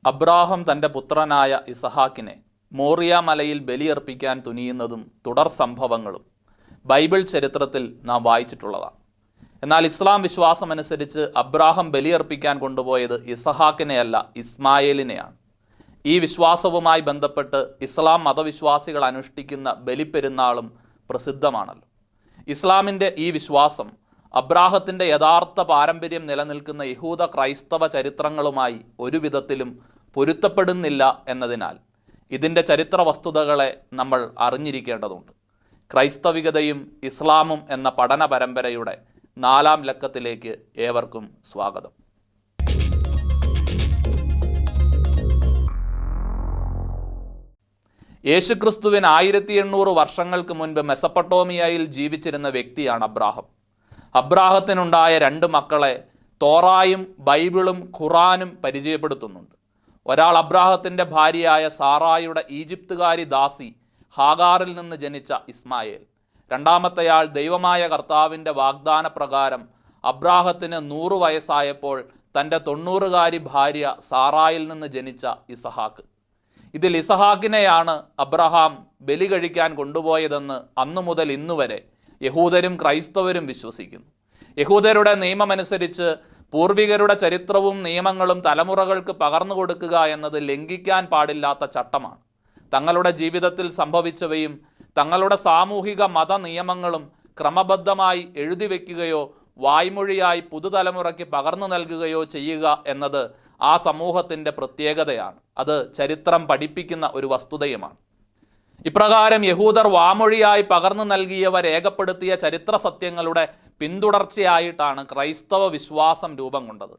Abraham തൻ്റെ പുത്രനായ ഇസഹാക്കിനെ മോറിയ മലയിൽ ബലിയർപ്പിക്കാൻ തുനിയുന്നതും തുടർ സംഭവങ്ങളും ബൈബിൾ ചരിത്രത്തിൽ നാം വായിച്ചിട്ടുള്ളതാണ്. എന്നാൽ ഇസ്ലാം വിശ്വാസമനുസരിച്ച് അബ്രാഹം ബലിയർപ്പിക്കാൻ കൊണ്ടുപോയത് ഇസഹാക്കിനെയല്ല, ഇസ്മായേലിനെയാണ്. ഈ വിശ്വാസവുമായി ബന്ധപ്പെട്ട് ഇസ്ലാം മതവിശ്വാസികൾ അനുഷ്ഠിക്കുന്ന ബലിപ്പെരുന്നാളും പ്രസിദ്ധമാണല്ലോ. ഇസ്ലാമിൻ്റെ ഈ വിശ്വാസം അബ്രാഹത്തിൻ്റെ യഥാർത്ഥ പാരമ്പര്യം നിലനിൽക്കുന്ന യഹൂദ ക്രൈസ്തവ ചരിത്രങ്ങളുമായി ഒരു വിധത്തിലും പൊരുത്തപ്പെടുന്നില്ല എന്നതിനാൽ ഇതിൻ്റെ ചരിത്ര വസ്തുതകളെ നമ്മൾ അറിഞ്ഞിരിക്കേണ്ടതുണ്ട്. ക്രൈസ്തവികതയും ഇസ്ലാമും എന്ന പഠന പരമ്പരയുടെ 4-ാം ലക്കത്തിലേക്ക് ഏവർക്കും സ്വാഗതം. യേശുക്രിസ്തുവിന് 1800 വർഷങ്ങൾക്ക് മുൻപ് മെസപ്പൊട്ടോമിയയിൽ ജീവിച്ചിരുന്ന വ്യക്തിയാണ് അബ്രാഹം. അബ്രാഹത്തിനുണ്ടായ 2 മക്കളെ തോറായും ബൈബിളും ഖുറാനും പരിചയപ്പെടുത്തുന്നുണ്ട്. ഒരാൾ അബ്രാഹത്തിൻ്റെ ഭാര്യയായ സാറായുടെ ഈജിപ്തുകാരി ദാസി ഹാഗാറിൽ നിന്ന് ജനിച്ച ഇസ്മായേൽ. രണ്ടാമത്തെയാൾ ദൈവമായ കർത്താവിൻ്റെ വാഗ്ദാന പ്രകാരം അബ്രാഹത്തിന് 100 വയസ്സായപ്പോൾ തൻ്റെ 90-കാരി ഭാര്യ സാറായിൽ നിന്ന് ജനിച്ച ഇസഹാക്ക്. ഇതിൽ ഇസഹാക്കിനെയാണ് അബ്രഹാം ബലി കഴിക്കാൻ കൊണ്ടുപോയതെന്ന് അന്നു മുതൽ ഇന്നുവരെ യഹൂദരും ക്രൈസ്തവരും വിശ്വസിക്കുന്നു. യഹൂദരുടെ നിയമമനുസരിച്ച് പൂർവികരുടെ ചരിത്രവും നിയമങ്ങളും തലമുറകൾക്ക് പകർന്നു കൊടുക്കുക എന്നത് ലംഘിക്കാൻ പാടില്ലാത്ത ചട്ടമാണ്. തങ്ങളുടെ ജീവിതത്തിൽ സംഭവിച്ചവയും തങ്ങളുടെ സാമൂഹിക മത നിയമങ്ങളും ക്രമബദ്ധമായി എഴുതി വയ്ക്കുകയോ വായ്മൊഴിയായി പുതുതലമുറയ്ക്ക് പകർന്നു നൽകുകയോ ചെയ്യുക എന്നത് ആ സമൂഹത്തിൻ്റെ പ്രത്യേകതയാണ്. അത് ചരിത്രം പഠിപ്പിക്കുന്ന ഒരു വസ്തുതയുമാണ്. ഇപ്രകാരം യഹൂദർ വാമൊഴിയായി പകർന്നു നൽകിയവ രേഖപ്പെടുത്തിയ ചരിത്ര സത്യങ്ങളുടെ പിന്തുടർച്ചയായിട്ടാണ് ക്രൈസ്തവ വിശ്വാസം രൂപം കൊണ്ടത്.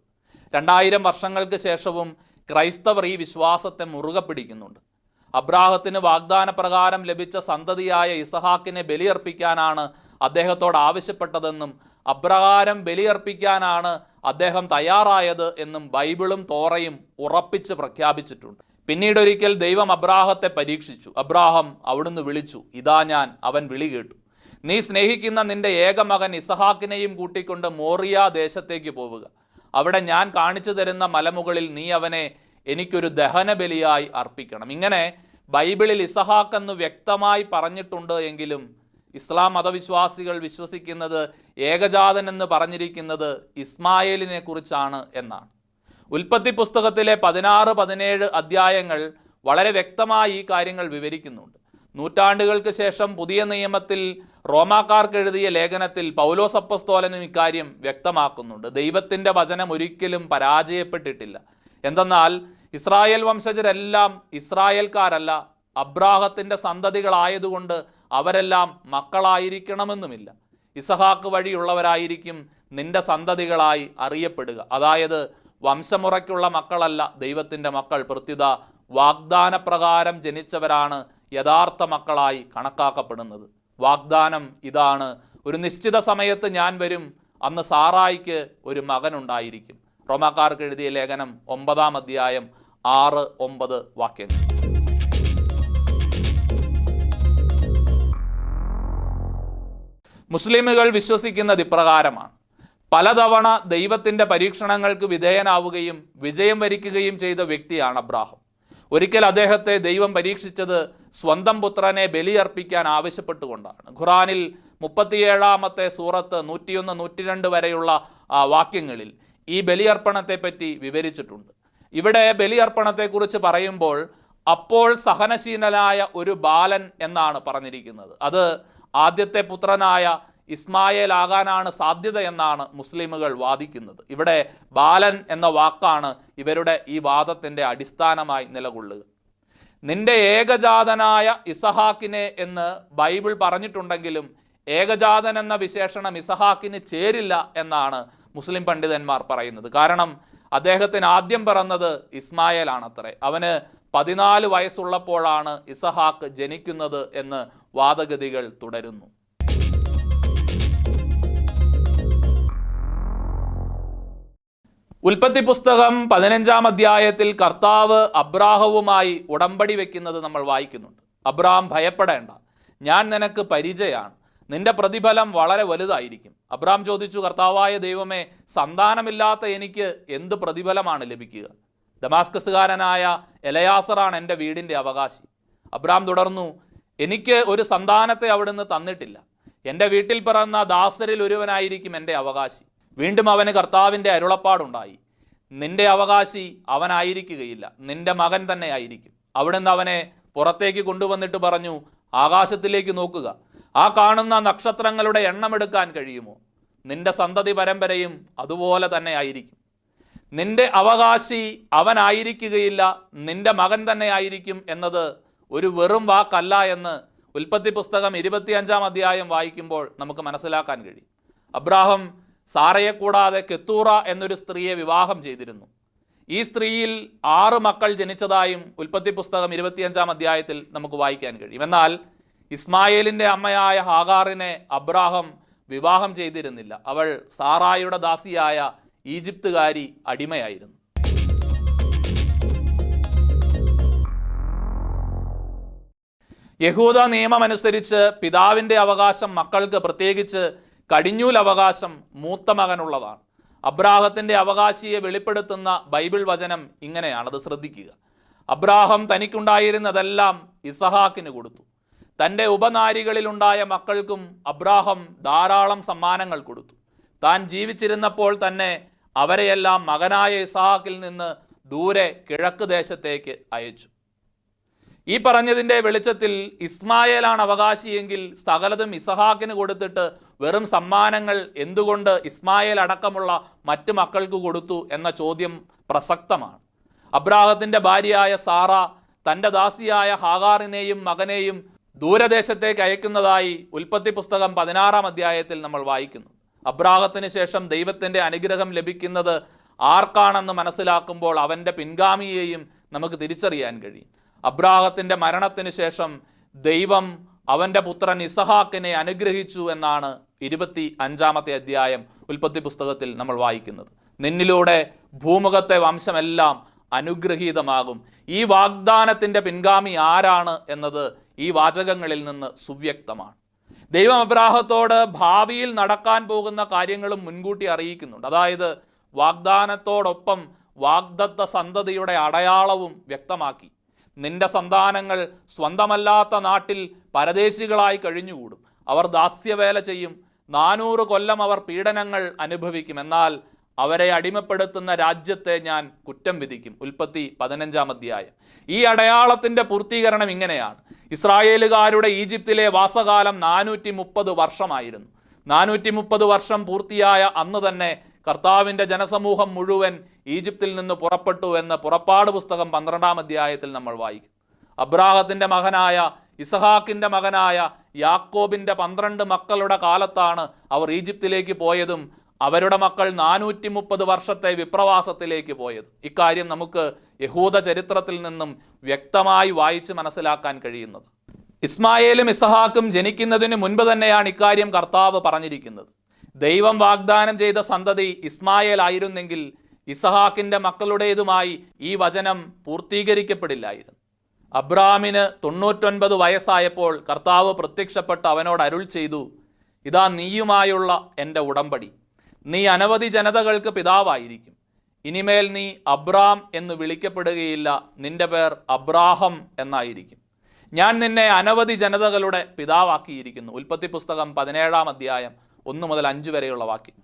2000 വർഷങ്ങൾക്ക് ശേഷവും ക്രൈസ്തവർ ഈ വിശ്വാസത്തെ മുറുകെ പിടിക്കുന്നുണ്ട്. അബ്രാഹത്തിന് വാഗ്ദാന പ്രകാരം ലഭിച്ച സന്തതിയായ ഇസഹാക്കിനെ ബലിയർപ്പിക്കാനാണ് അദ്ദേഹത്തോട് ആവശ്യപ്പെട്ടതെന്നും അപ്രകാരം ബലിയർപ്പിക്കാനാണ് അദ്ദേഹം തയ്യാറായത് എന്നും ബൈബിളും തോറയും ഉറപ്പിച്ച് പ്രഖ്യാപിച്ചിട്ടുണ്ട്. പിന്നീടൊരിക്കൽ ദൈവം അബ്രാഹത്തെ പരീക്ഷിച്ചു. അബ്രാഹം അവിടുന്ന് വിളിച്ചു, ഇതാ ഞാൻ, അവൻ വിളി കേട്ടു. നീ സ്നേഹിക്കുന്ന നിന്റെ ഏകമകൻ ഇസഹാക്കിനെയും കൂട്ടിക്കൊണ്ട് മോറിയ ദേശത്തേക്ക് പോവുക. അവിടെ ഞാൻ കാണിച്ചു തരുന്ന മലമുകളിൽ നീ അവനെ എനിക്കൊരു ദഹനബലിയായി അർപ്പിക്കണം. ഇങ്ങനെ ബൈബിളിൽ ഇസഹാക്ക് എന്ന് വ്യക്തമായി പറഞ്ഞിട്ടുണ്ട് എങ്കിലും ഇസ്ലാം മതവിശ്വാസികൾ വിശ്വസിക്കുന്നത് ഏകജാതൻ എന്ന് പറഞ്ഞിരിക്കുന്നത് ഇസ്മായേലിനെ കുറിച്ചാണ് എന്നാണ്. ഉൽപ്പത്തി പുസ്തകത്തിലെ 16-17 അധ്യായങ്ങൾ വളരെ വ്യക്തമായി ഈ കാര്യങ്ങൾ വിവരിക്കുന്നുണ്ട്. നൂറ്റാണ്ടുകൾക്ക് ശേഷം പുതിയ നിയമത്തിൽ റോമാക്കാർക്ക് എഴുതിയ ലേഖനത്തിൽ പൗലോസ് അപ്പസ്തോലനും ഇക്കാര്യം വ്യക്തമാക്കുന്നുണ്ട്. ദൈവത്തിൻ്റെ വചനം ഒരിക്കലും പരാജയപ്പെട്ടിട്ടില്ല. എന്തെന്നാൽ ഇസ്രായേൽ വംശജരെല്ലാം ഇസ്രായേൽക്കാരല്ല, അബ്രാഹത്തിൻ്റെ സന്തതികളായതുകൊണ്ട് അവരെല്ലാം മക്കളായിരിക്കണമെന്നുമില്ല. ഇസഹാക്ക് വഴിയുള്ളവരായിരിക്കും നിന്റെ സന്തതികളായി അറിയപ്പെടുക. അതായത് വംശമുറയ്ക്കുള്ള മക്കളല്ല ദൈവത്തിൻ്റെ മക്കൾ, പ്രത്യുത വാഗ്ദാനപ്രകാരം ജനിച്ചവരാണ് യഥാർത്ഥ മക്കളായി കണക്കാക്കപ്പെടുന്നത്. വാഗ്ദാനം ഇതാണ്, ഒരു നിശ്ചിത സമയത്ത് ഞാൻ വരും, അന്ന് സാറായിക്ക് ഒരു മകനുണ്ടായിരിക്കും. റോമാക്കാർക്ക് എഴുതിയ ലേഖനം 9-ാം അധ്യായം 6-9 വാക്യങ്ങൾ. മുസ്ലിമുകൾ വിശ്വസിക്കുന്നത് ഇപ്രകാരമാണ്. പലതവണ ദൈവത്തിൻ്റെ പരീക്ഷണങ്ങൾക്ക് വിധേയനാവുകയും വിജയം വരിക്കുകയും ചെയ്ത വ്യക്തിയാണ് അബ്രാഹം. ഒരിക്കൽ അദ്ദേഹത്തെ ദൈവം പരീക്ഷിച്ചത് സ്വന്തം പുത്രനെ ബലിയർപ്പിക്കാൻ ആവശ്യപ്പെട്ടുകൊണ്ടാണ്. ഖുറാനിൽ 37-ാമത്തെ സൂറത്ത് 101, 102 വരെയുള്ള വാക്യങ്ങളിൽ ഈ ബലിയർപ്പണത്തെപ്പറ്റി വിവരിച്ചിട്ടുണ്ട്. ഇവിടെ ബലിയർപ്പണത്തെക്കുറിച്ച് പറയുമ്പോൾ അപ്പോൾ സഹനശീലനായ ഒരു ബാലൻ എന്നാണ് പറഞ്ഞിരിക്കുന്നത്. അത് ആദ്യത്തെ പുത്രനായ ഇസ്മായേൽ ആകാനാണ് സാധ്യത എന്നാണ് മുസ്ലിമുകൾ വാദിക്കുന്നത്. ഇവിടെ ബാലൻ എന്ന വാക്കാണ് ഇവരുടെ ഈ വാദത്തിൻ്റെ അടിസ്ഥാനമായി നിലകൊള്ളുക. നിന്റെ ഏകജാതനായ ഇസഹാക്കിനെ എന്ന് ബൈബിൾ പറഞ്ഞിട്ടുണ്ടെങ്കിലും ഏകജാതൻ എന്ന വിശേഷണം ഇസഹാക്കിന് ചേരില്ല എന്നാണ് മുസ്ലിം പണ്ഡിതന്മാർ പറയുന്നത്. കാരണം അദ്ദേഹത്തിന് ആദ്യം പിറന്നത് ഇസ്മായേൽ ആണത്രേ. അവന് 14 വയസ്സുള്ളപ്പോഴാണ് ഇസഹാക്ക് ജനിക്കുന്നത് എന്ന് വാദഗതികൾ തുടരുന്നു. ഉൽപ്പത്തി പുസ്തകം 15-ാം അധ്യായത്തിൽ കർത്താവ് അബ്രാഹവുമായി ഉടമ്പടി വെക്കുന്നത് നമ്മൾ വായിക്കുന്നുണ്ട്. അബ്രാം, ഭയപ്പെടേണ്ട, ഞാൻ നിനക്ക് പരിചയമാണ്, നിന്റെ പ്രതിഫലം വളരെ വലുതായിരിക്കും. അബ്രാം ചോദിച്ചു, കർത്താവായ ദൈവമേ, സന്താനമില്ലാത്ത എനിക്ക് എന്ത് പ്രതിഫലമാണ് ലഭിക്കുക? ദമാസ്കസുകാരനായ എലയാസറാണ് എൻ്റെ വീടിൻ്റെ അവകാശി. അബ്രാം തുടർന്നു, എനിക്ക് ഒരു സന്താനത്തെ അവിടുന്ന് തന്നിട്ടില്ല. എൻ്റെ വീട്ടിൽ പിറന്ന ദാസരിൽ ഒരുവനായിരിക്കും എൻ്റെ അവകാശി. വീണ്ടും അവന് കർത്താവിൻ്റെ അരുളപ്പാടുണ്ടായി, നിന്റെ അവകാശി അവനായിരിക്കുകയില്ല, നിന്റെ മകൻ തന്നെ ആയിരിക്കും. അവിടുന്ന് അവനെ പുറത്തേക്ക് കൊണ്ടുവന്നിട്ട് പറഞ്ഞു, ആകാശത്തിലേക്ക് നോക്കുക, ആ കാണുന്ന നക്ഷത്രങ്ങളുടെ എണ്ണമെടുക്കാൻ കഴിയുമോ? നിന്റെ സന്തതി പരമ്പരയും അതുപോലെ തന്നെ ആയിരിക്കും. നിന്റെ അവകാശി അവനായിരിക്കുകയില്ല, നിന്റെ മകൻ തന്നെ ആയിരിക്കും എന്നത് ഒരു വെറും വാക്കല്ല എന്ന് ഉൽപ്പത്തി പുസ്തകം 25-ാം അധ്യായം വായിക്കുമ്പോൾ നമുക്ക് മനസ്സിലാക്കാൻ കഴിയും. അബ്രാഹം സാറയെ കൂടാതെ കെത്തൂറ എന്നൊരു സ്ത്രീയെ വിവാഹം ചെയ്തിരുന്നു. ഈ സ്ത്രീയിൽ 6 മക്കൾ ജനിച്ചതായും ഉൽപ്പത്തി പുസ്തകം 25-ാം അധ്യായത്തിൽ നമുക്ക് വായിക്കാൻ കഴിയും. എന്നാൽ ഇസ്മായേലിൻ്റെ അമ്മയായ ഹാഗാറിനെ അബ്രാഹം വിവാഹം ചെയ്തിരുന്നില്ല. അവൾ സാറായുടെ ദാസിയായ ഈജിപ്തുകാരി അടിമയായിരുന്നു. യഹൂദ നിയമമനുസരിച്ച് പിതാവിൻ്റെ അവകാശം മക്കൾക്ക്, പ്രത്യേകിച്ച് കടിഞ്ഞൂൽ അവകാശം മൂത്ത മകനുള്ളതാണ്. അബ്രാഹത്തിൻ്റെ അവകാശിയെ വെളിപ്പെടുത്തുന്ന ബൈബിൾ വചനം ഇങ്ങനെയാണ്, അത് ശ്രദ്ധിക്കുക. അബ്രാഹം തനിക്കുണ്ടായിരുന്നതെല്ലാം ഇസഹാക്കിന് കൊടുത്തു. തൻ്റെ ഉപനാരികളിലുണ്ടായ മക്കൾക്കും അബ്രാഹം ധാരാളം സമ്മാനങ്ങൾ കൊടുത്തു. താൻ ജീവിച്ചിരുന്നപ്പോൾ തന്നെ അവരെയെല്ലാം മകനായ ഇസഹാക്കിൽ നിന്ന് ദൂരെ കിഴക്ക് ദേശത്തേക്ക് അയച്ചു. ഈ പറഞ്ഞതിൻ്റെ വെളിച്ചത്തിൽ ഇസ്മായേലാണ് അവകാശിയെങ്കിൽ സകലതും ഇസഹാക്കിന് കൊടുത്തിട്ട് വെറും സമ്മാനങ്ങൾ എന്തുകൊണ്ട് ഇസ്മായേൽ അടക്കമുള്ള മറ്റ് മക്കൾക്ക് കൊടുത്തു എന്ന ചോദ്യം പ്രസക്തമാണ്. അബ്രാഹത്തിൻ്റെ ഭാര്യയായ സാറ തൻ്റെ ദാസിയായ ഹാഗാറിനെയും മകനെയും ദൂരദേശത്തേക്ക് അയക്കുന്നതായി ഉൽപ്പത്തി പുസ്തകം 16-ാം അധ്യായത്തിൽ നമ്മൾ വായിക്കുന്നു. അബ്രാഹത്തിന് ശേഷം ദൈവത്തിൻ്റെ അനുഗ്രഹം ലഭിക്കുന്നത് ആർക്കാണെന്ന് മനസ്സിലാക്കുമ്പോൾ അവൻ്റെ പിൻഗാമിയെയും നമുക്ക് തിരിച്ചറിയാൻ കഴിയും. അബ്രാഹത്തിൻ്റെ മരണത്തിന് ശേഷം ദൈവം അവൻ്റെ പുത്രൻ ഇസഹാക്കിനെ അനുഗ്രഹിച്ചു എന്നാണ് 25-ാമത്തെ അധ്യായം ഉൽപ്പത്തി പുസ്തകത്തിൽ നമ്മൾ വായിക്കുന്നത്. നിന്നിലൂടെ ഭൂമുഖത്തെ വംശമെല്ലാം അനുഗ്രഹീതമാകും. ഈ വാഗ്ദാനത്തിൻ്റെ പിൻഗാമി ആരാണ് എന്നത് ഈ വാചകങ്ങളിൽ നിന്ന് സുവ്യക്തമാണ്. ദൈവം അബ്രാഹത്തോട് ഭാവിയിൽ നടക്കാൻ പോകുന്ന കാര്യങ്ങളും മുൻകൂട്ടി അറിയിക്കുന്നുണ്ട്. അതായത് വാഗ്ദാനത്തോടൊപ്പം വാഗ്ദത്ത സന്തതിയുടെ അടയാളവും വ്യക്തമാക്കി. നിന്റെ സന്താനങ്ങൾ സ്വന്തമല്ലാത്ത നാട്ടിൽ പരദേശികളായി കഴിഞ്ഞുകൂടും. അവർ ദാസ്യവേല ചെയ്യും. 400 കൊല്ലം അവർ പീഡനങ്ങൾ അനുഭവിക്കും. എന്നാൽ അവരെ അടിമപ്പെടുത്തുന്ന രാജ്യത്തെ ഞാൻ കുറ്റം വിധിക്കും. ഉൽപ്പത്തി 15-ാം അധ്യായം. ഈ അടയാളത്തിൻ്റെ പൂർത്തീകരണം ഇങ്ങനെയാണ്. ഇസ്രായേലുകാരുടെ ഈജിപ്തിലെ വാസകാലം 430 വർഷമായിരുന്നു. 430 വർഷം പൂർത്തിയായ അന്ന് തന്നെ കർത്താവിൻ്റെ ജനസമൂഹം മുഴുവൻ ഈജിപ്തിൽ നിന്ന് പുറപ്പെട്ടു എന്ന് പുറപ്പാട് പുസ്തകം 12-ാം അധ്യായത്തിൽ നമ്മൾ വായിക്കും. അബ്രാഹത്തിൻ്റെ മകനായ ഇസഹാക്കിൻ്റെ മകനായ യാക്കോബിൻ്റെ 12 മക്കളുടെ കാലത്താണ് അവർ ഈജിപ്തിലേക്ക് പോയതും അവരുടെ മക്കൾ 430 വർഷത്തെ വിപ്രവാസത്തിലേക്ക് പോയത്. ഇക്കാര്യം നമുക്ക് യഹൂദ ചരിത്രത്തിൽ നിന്നും വ്യക്തമായി വായിച്ച് മനസ്സിലാക്കാൻ കഴിയുന്നത്. ഇസ്മായേലും ഇസഹാക്കും ജനിക്കുന്നതിന് മുൻപ് തന്നെയാണ് ഇക്കാര്യം കർത്താവ് പറഞ്ഞിരിക്കുന്നത്. ദൈവം വാഗ്ദാനം ചെയ്ത സന്തതി ഇസ്മായേൽ ആയിരുന്നെങ്കിൽ ഇസഹാക്കിൻ്റെ മക്കളുടേതുമായി ഈ വചനം പൂർത്തീകരിക്കപ്പെടില്ലായിരുന്നു. അബ്രാമിന് 99 വയസ്സായപ്പോൾ കർത്താവ് പ്രത്യക്ഷപ്പെട്ട് അവനോട് അരുൾ ചെയ്തു, ഇതാ നീയുമായുള്ള എൻ്റെ ഉടമ്പടി. നീ അനവധി ജനതകൾക്ക് പിതാവായിരിക്കും. ഇനിമേൽ നീ അബ്രാം എന്ന് വിളിക്കപ്പെടുകയില്ല, നിന്റെ പേർ അബ്രാഹം എന്നായിരിക്കും. ഞാൻ നിന്നെ അനവധി ജനതകളുടെ പിതാവാക്കിയിരിക്കുന്നു. ഉൽപ്പത്തി പുസ്തകം 17-ാം അധ്യായം 1 മുതൽ 5 വരെയുള്ള വാക്യം.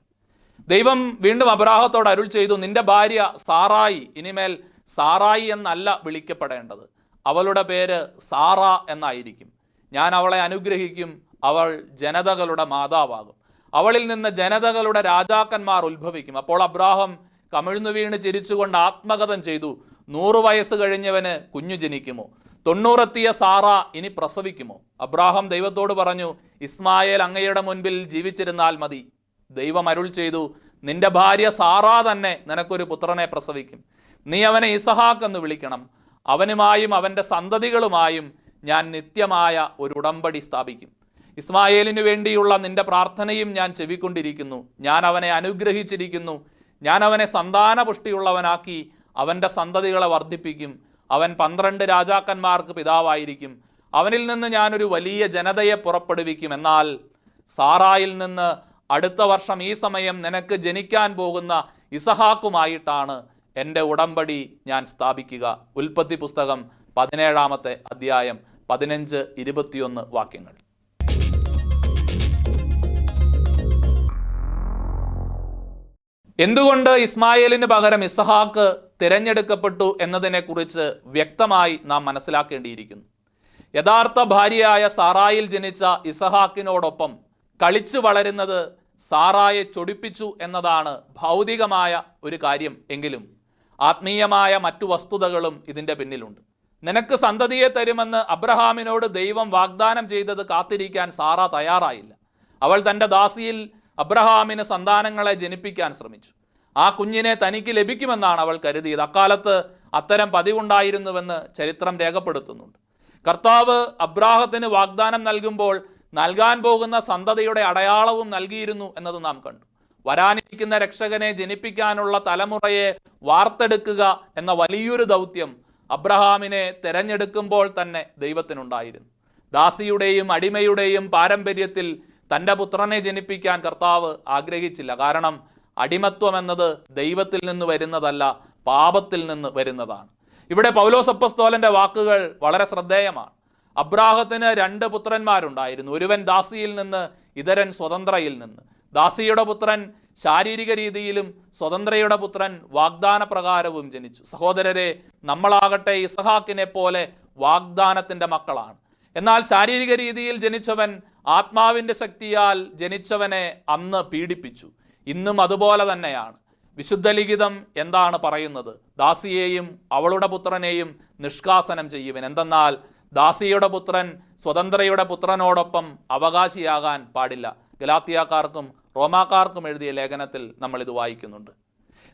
ദൈവം വീണ്ടും അബ്രാഹത്തോട് അരുൾ ചെയ്തു, നിന്റെ ഭാര്യ സാറായി ഇനിമേൽ സാറായി എന്നല്ല വിളിക്കപ്പെടേണ്ടത്, അവളുടെ പേര് സാറ എന്നായിരിക്കും. ഞാൻ അവളെ അനുഗ്രഹിക്കും, അവൾ ജനതകളുടെ മാതാവാകും. അവളിൽ നിന്ന് ജനതകളുടെ രാജാക്കന്മാർ ഉത്ഭവിക്കും. അപ്പോൾ അബ്രാഹം കമിഴ്ന്നു വീണ് ചിരിച്ചുകൊണ്ട് ആത്മകഥം ചെയ്തു, 100 വയസ്സ് കഴിഞ്ഞവന് കുഞ്ഞു ജനിക്കുമോ? 90 എത്തിയ സാറ ഇനി പ്രസവിക്കുമോ? അബ്രാഹം ദൈവത്തോട് പറഞ്ഞു, ഇസ്മായേൽ അങ്ങയുടെ മുൻപിൽ ജീവിച്ചിരുന്നാൽ മതി. ദൈവം അരുൾ ചെയ്തു, നിന്റെ ഭാര്യ സാറ തന്നെ നിനക്കൊരു പുത്രനെ പ്രസവിക്കും. നീ അവനെ ഇസഹാക്ക് എന്ന് വിളിക്കണം. അവനുമായും അവൻ്റെ സന്തതികളുമായും ഞാൻ നിത്യമായ ഒരു ഉടമ്പടി സ്ഥാപിക്കും. ഇസ്മായേലിനു വേണ്ടിയുള്ള നിന്റെ പ്രാർത്ഥനയും ഞാൻ ചെവിക്കൊണ്ടിരിക്കുന്നു. ഞാൻ അവനെ അനുഗ്രഹിച്ചിരിക്കുന്നു. ഞാൻ അവനെ സന്താനപുഷ്ടിയുള്ളവനാക്കി അവൻ്റെ സന്തതികളെ വർദ്ധിപ്പിക്കും. അവൻ 12 രാജാക്കന്മാർക്ക് പിതാവായിരിക്കും. അവനിൽ നിന്ന് ഞാനൊരു വലിയ ജനതയെ പുറപ്പെടുവിക്കും. എന്നാൽ സാറായിൽ നിന്ന് അടുത്ത വർഷം ഈ സമയം നിനക്ക് ജനിക്കാൻ പോകുന്ന ഇസഹാക്കുമായിട്ടാണ് എൻ്റെ ഉടമ്പടി ഞാൻ സ്ഥാപിക്കുക. ഉൽപ്പത്തി പുസ്തകം 17-ാമത്തെ അധ്യായം 15-21 വാക്യങ്ങൾ. എന്തുകൊണ്ട് ഇസ്മായേലിന് പകരം ഇസഹാക്ക് തിരഞ്ഞെടുക്കപ്പെട്ടു എന്നതിനെക്കുറിച്ച് വ്യക്തമായി നാം മനസ്സിലാക്കേണ്ടിയിരിക്കുന്നു. യഥാർത്ഥ ഭാര്യയായ സാറായിൽ ജനിച്ച ഇസഹാക്കിനോടൊപ്പം കളിച്ചു വളരുന്നത് സാറായെ ചൊടിപ്പിച്ചു എന്നതാണ് ഭൗതികമായ ഒരു കാര്യം എങ്കിലും ആത്മീയമായ മറ്റു വസ്തുതകളും ഇതിൻ്റെ പിന്നിലുണ്ട്. നിനക്ക് സന്തതിയെ തരുമെന്ന് അബ്രഹാമിനോട് ദൈവം വാഗ്ദാനം ചെയ്തത് കാത്തിരിക്കാൻ സാറ തയ്യാറായില്ല. അവൾ തൻ്റെ ദാസിയിൽ അബ്രഹാമിന് സന്താനങ്ങളെ ജനിപ്പിക്കാൻ ശ്രമിച്ചു. ആ കുഞ്ഞിനെ തനിക്ക് ലഭിക്കുമെന്നാണ് അവൾ കരുതിയത്. അക്കാലത്ത് അത്തരം പതിവുണ്ടായിരുന്നുവെന്ന് ചരിത്രം രേഖപ്പെടുത്തുന്നുണ്ട്. കർത്താവ് അബ്രാഹത്തിന് വാഗ്ദാനം നൽകുമ്പോൾ നൽകാൻ പോകുന്ന സന്തതിയുടെ അടയാളവും നൽകിയിരുന്നു എന്നത് നാം കണ്ടു. വരാനിരിക്കുന്ന രക്ഷകനെ ജനിപ്പിക്കാനുള്ള തലമുറയെ വാർത്തെടുക്കുക എന്ന വലിയൊരു ദൗത്യം അബ്രഹാമിനെ തെരഞ്ഞെടുക്കുമ്പോൾ തന്നെ ദൈവത്തിനുണ്ടായിരുന്നു. ദാസിയുടെയും അടിമയുടെയും പാരമ്പര്യത്തിൽ തൻ്റെ പുത്രനെ ജനിപ്പിക്കാൻ കർത്താവ് ആഗ്രഹിച്ചില്ല. കാരണം അടിമത്വം എന്നത് ദൈവത്തിൽ നിന്ന് വരുന്നതല്ല, പാപത്തിൽ നിന്ന് വരുന്നതാണ്. ഇവിടെ പൗലോസ് അപ്പോസ്തലന്റെ വാക്കുകൾ വളരെ ശ്രദ്ധേയമാണ്. അബ്രാഹത്തിന് 2 പുത്രന്മാരുണ്ടായിരുന്നു. ഒരുവൻ ദാസിയിൽ നിന്ന്, ഇതരൻ സ്വതന്ത്രയിൽ നിന്ന്. ദാസിയുടെ പുത്രൻ ശാരീരിക രീതിയിലും സ്വതന്ത്രയുടെ പുത്രൻ വാഗ്ദാന പ്രകാരവും ജനിച്ചു. സഹോദരരെ, നമ്മളാകട്ടെ ഇസഹാക്കിനെ പോലെ വാഗ്ദാനത്തിൻ്റെ മക്കളാണ്. എന്നാൽ ശാരീരിക രീതിയിൽ ജനിച്ചവൻ ആത്മാവിൻ്റെ ശക്തിയാൽ ജനിച്ചവനെ അന്ന് പീഡിപ്പിച്ചു. ഇന്നും അതുപോലെ തന്നെയാണ്. വിശുദ്ധ ലിഖിതം എന്താണ് പറയുന്നത്? ദാസിയെയും അവളുടെ പുത്രനെയും നിഷ്കാസനം ചെയ്യുവൻ. എന്തെന്നാൽ ദാസിയുടെ പുത്രൻ സ്വതന്ത്രയുടെ പുത്രനോടൊപ്പം അവകാശിയാകാൻ പാടില്ല. ഗലാത്യക്കാർക്കും റോമാക്കാർക്കും എഴുതിയ ലേഖനത്തിൽ നമ്മൾ ഇത് വായിക്കുന്നുണ്ട്.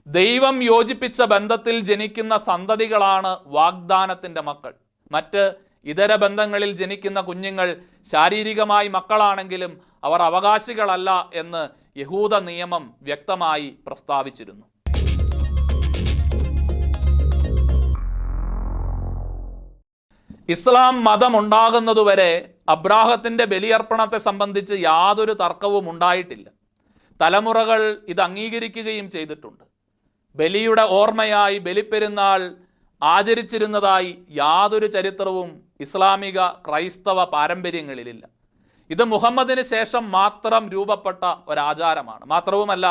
ദൈവം യോജിപ്പിച്ച ബന്ധത്തിൽ ജനിക്കുന്ന സന്തതികളാണ് വാഗ്ദാനത്തിൻ്റെ മക്കൾ. മറ്റ് ഇതര ബന്ധങ്ങളിൽ ജനിക്കുന്ന കുഞ്ഞുങ്ങൾ ശാരീരികമായി മക്കളാണെങ്കിലും അവർ അവകാശികളല്ല എന്ന് യഹൂദ നിയമം വ്യക്തമായി പ്രസ്താവിച്ചിരുന്നു. ഇസ്ലാം മതമുണ്ടാകുന്നതുവരെ അബ്രാഹത്തിൻ്റെ ബലിയർപ്പണത്തെ സംബന്ധിച്ച് യാതൊരു തർക്കവും ഉണ്ടായിട്ടില്ല. തലമുറകൾ ഇത് അംഗീകരിക്കുകയും ചെയ്തിട്ടുണ്ട്. ബലിയുടെ ഓർമ്മയായി ബലിപ്പെരുന്നാൾ ആചരിച്ചിരുന്നതായി യാതൊരു ചരിത്രവും ഇസ്ലാമിക ക്രൈസ്തവ പാരമ്പര്യങ്ങളിലില്ല. ഇത് മുഹമ്മദിന് ശേഷം മാത്രം രൂപപ്പെട്ട ഒരാചാരമാണ്. മാത്രവുമല്ല,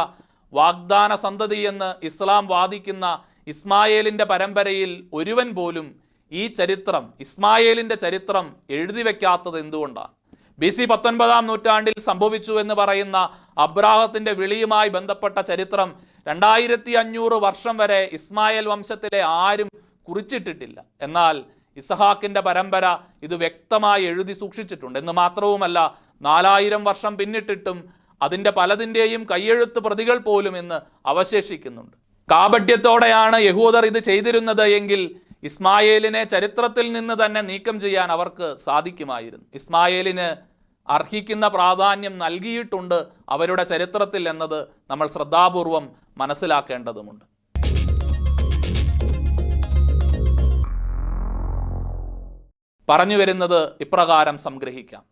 വാഗ്ദാന സന്തതി എന്ന് ഇസ്ലാം വാദിക്കുന്ന ഇസ്മായേലിൻ്റെ പരമ്പരയിൽ ഒരുവൻ പോലും ഈ ചരിത്രം, ഇസ്മായേലിൻ്റെ ചരിത്രം എഴുതി വയ്ക്കാത്തത് എന്തുകൊണ്ടാണ്? BC 19-ാം നൂറ്റാണ്ടിൽ സംഭവിച്ചു എന്ന് പറയുന്ന അബ്രാഹത്തിൻ്റെ വിളിയുമായി ബന്ധപ്പെട്ട ചരിത്രം 2500 വർഷം വരെ ഇസ്മായേൽ വംശത്തിലെ ആരും കുറിച്ചിട്ടിട്ടില്ല. എന്നാൽ ഇസഹാക്കിൻ്റെ പരമ്പര ഇത് വ്യക്തമായി എഴുതി സൂക്ഷിച്ചിട്ടുണ്ട്. എന്ന് മാത്രവുമല്ല, 4000 വർഷം പിന്നിട്ടിട്ടും അതിൻ്റെ പലതിൻ്റെയും കയ്യെഴുത്ത് പ്രതികൾ പോലും ഇന്ന് അവശേഷിക്കുന്നുണ്ട്. കാപട്യത്തോടെയാണ് യഹൂദർ ഇത് ചെയ്തിരുന്നത് എങ്കിൽ ഇസ്മായേലിനെ ചരിത്രത്തിൽ നിന്ന് തന്നെ നീക്കം ചെയ്യാൻ അവർക്ക് സാധിക്കുമായിരുന്നു. ഇസ്മായേലിന് അർഹിക്കുന്ന പ്രാധാന്യം നൽകിയിട്ടുണ്ട് അവരുടെ ചരിത്രത്തിൽ എന്നത് നമ്മൾ ശ്രദ്ധാപൂർവം മനസ്സിലാക്കേണ്ടതുണ്ട്. പറഞ്ഞു വരുന്നത് ഇപ്രകാരം സംഗ്രഹിക്കാം.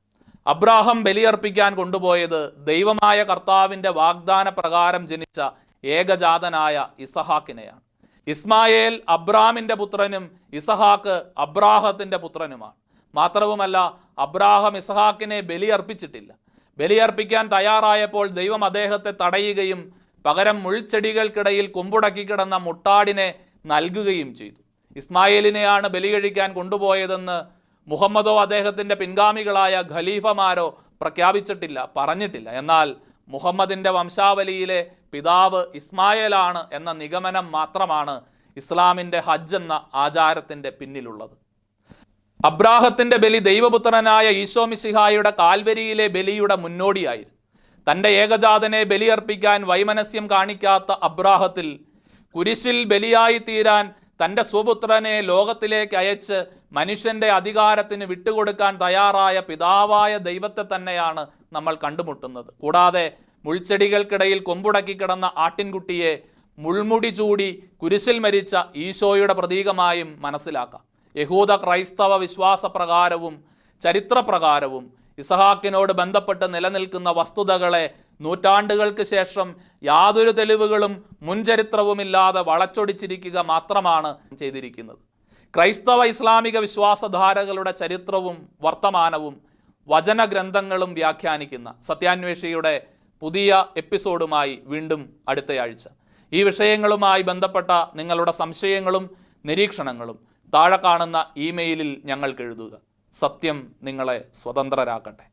അബ്രാഹം ബലിയർപ്പിക്കാൻ കൊണ്ടുപോയത് ദൈവമായ കർത്താവിൻ്റെ വാഗ്ദാന പ്രകാരം ജനിച്ച ഏകജാതനായ ഇസഹാക്കിനെയാണ്. ഇസ്മായേൽ അബ്രാമിൻ്റെ പുത്രനും ഇസഹാക്ക് അബ്രാഹത്തിൻ്റെ പുത്രനുമാണ്. മാത്രവുമല്ല, അബ്രാഹം ഇസഹാക്കിനെ ബലിയർപ്പിച്ചിട്ടില്ല. ബലിയർപ്പിക്കാൻ തയ്യാറായപ്പോൾ ദൈവം അദ്ദേഹത്തെ തടയുകയും പകരം മുൾച്ചെടികൾക്കിടയിൽ കൊമ്പുടക്കി കിടന്ന മുട്ടാടിനെ നൽകുകയും ചെയ്തു. ഇസ്മായേലിനെയാണ് ബലി കഴിക്കാൻ കൊണ്ടുപോയതെന്ന് മുഹമ്മദോ അദ്ദേഹത്തിൻ്റെ പിൻഗാമികളായ ഖലീഫമാരോ പ്രഖ്യാപിച്ചിട്ടില്ല, പറഞ്ഞിട്ടില്ല. എന്നാൽ മുഹമ്മദിൻ്റെ വംശാവലിയിലെ പിതാവ് ഇസ്മായേലാണ് എന്ന നിഗമനം മാത്രമാണ് ഇസ്ലാമിൻ്റെ ഹജ്ജ് എന്ന ആചാരത്തിൻ്റെ പിന്നിലുള്ളത്. അബ്രാഹത്തിൻ്റെ ബലി ദൈവപുത്രനായ ഈശോ മിശിഹായുടെ കാൽവരിയിലെ ബലിയുടെ മുന്നോടിയായിരുന്നു. തൻ്റെ ഏകജാതനെ ബലിയർപ്പിക്കാൻ വൈമനസ്യം കാണിക്കാത്ത അബ്രാഹത്തിൽ കുരിശിൽ ബലിയായി തീരാൻ തൻ്റെ സ്വപുത്രനെ ലോകത്തിലേക്ക് അയച്ച് മനുഷ്യൻ്റെ അധികാരത്തിന് വിട്ടുകൊടുക്കാൻ തയ്യാറായ പിതാവായ ദൈവത്തെ തന്നെയാണ് നമ്മൾ കണ്ടുമുട്ടുന്നത്. കൂടാതെ മുൾച്ചെടികൾക്കിടയിൽ കൊമ്പുടക്കി കിടന്ന ആട്ടിൻകുട്ടിയെ മുൾമുടി ചൂടി കുരിശിൽ മരിച്ച ഈശോയുടെ പ്രതീകമായും മനസ്സിലാക്കാം. യഹൂദ ക്രൈസ്തവ വിശ്വാസപ്രകാരവും ചരിത്രപ്രകാരവും ഇസഹാക്കിനോട് ബന്ധപ്പെട്ട് നിലനിൽക്കുന്ന വസ്തുതകളെ നൂറ്റാണ്ടുകൾക്ക് ശേഷം യാതൊരു തെളിവുകളും മുൻചരിത്രവുമില്ലാതെ വളച്ചൊടിച്ചിരിക്കുക മാത്രമാണ് ചെയ്തിരിക്കുന്നത്. ക്രൈസ്തവ ഇസ്ലാമിക വിശ്വാസധാരകളുടെ ചരിത്രവും വർത്തമാനവും വചനഗ്രന്ഥങ്ങളും വ്യാഖ്യാനിക്കുന്ന സത്യാന്വേഷിയുടെ പുതിയ എപ്പിസോഡുമായി വീണ്ടും അടുത്തയാഴ്ച. ഈ വിഷയങ്ങളുമായി ബന്ധപ്പെട്ട നിങ്ങളുടെ സംശയങ്ങളും നിരീക്ഷണങ്ങളും താഴെ കാണുന്ന ഇമെയിലിൽ ഞങ്ങൾക്ക് എഴുതുക. സത്യം നിങ്ങളെ സ്വതന്ത്രരാക്കട്ടെ.